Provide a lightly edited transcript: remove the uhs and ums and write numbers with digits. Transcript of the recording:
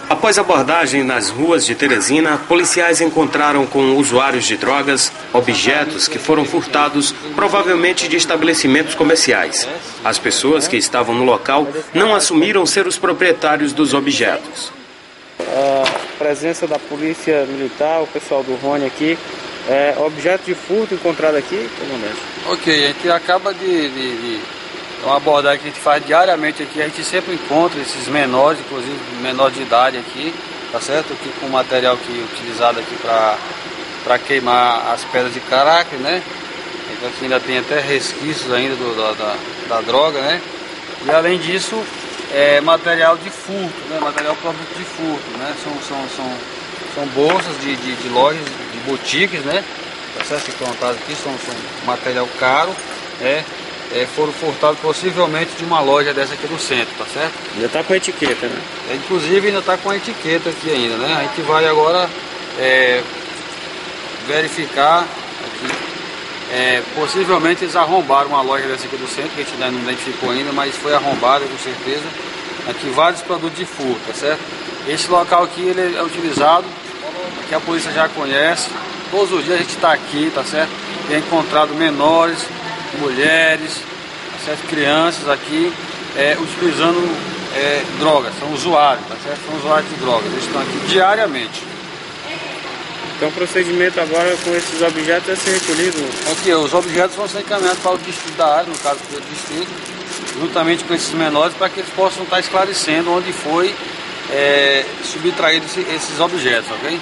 Após abordagem nas ruas de Teresina, policiais encontraram com usuários de drogas objetos que foram furtados, provavelmente de estabelecimentos comerciais. As pessoas que estavam no local não assumiram ser os proprietários dos objetos. A presença da polícia militar, o pessoal do Rony aqui, objeto de furto encontrado aqui, comandante? Ok, a gente acaba de uma abordagem que a gente faz diariamente aqui, a gente sempre encontra esses menores, inclusive menores de idade aqui, tá certo? Aqui com material utilizado aqui para queimar as pedras de caráter, né? Então aqui ainda tem até resquícios ainda da droga, né? E além disso, material de furto, né? Material produto de furto, né? São bolsas de lojas, de boutiques, né? Tá certo? Que estão aqui, são material caro, foram furtados possivelmente de uma loja dessa aqui do centro, tá certo? Ainda está com etiqueta, né? Inclusive ainda está com a etiqueta aqui ainda, né? A gente vai agora verificar aqui. Possivelmente eles arrombaram uma loja dessa aqui do centro, que a gente ainda não identificou ainda, mas foi arrombada com certeza. Aqui vários produtos de furto, tá certo? Esse local aqui ele é utilizado, que a polícia já conhece. Todos os dias a gente está aqui, tá certo? Tem encontrado menores, mulheres, tá certo? Crianças aqui utilizando drogas, são usuários, tá certo? São usuários de drogas, eles estão aqui diariamente. Então o procedimento agora com esses objetos é ser recolhido? Ok, os objetos vão ser encaminhados para o distrito da área, no caso do distrito, juntamente com esses menores, para que eles possam estar esclarecendo onde foi subtraído esses objetos, ok?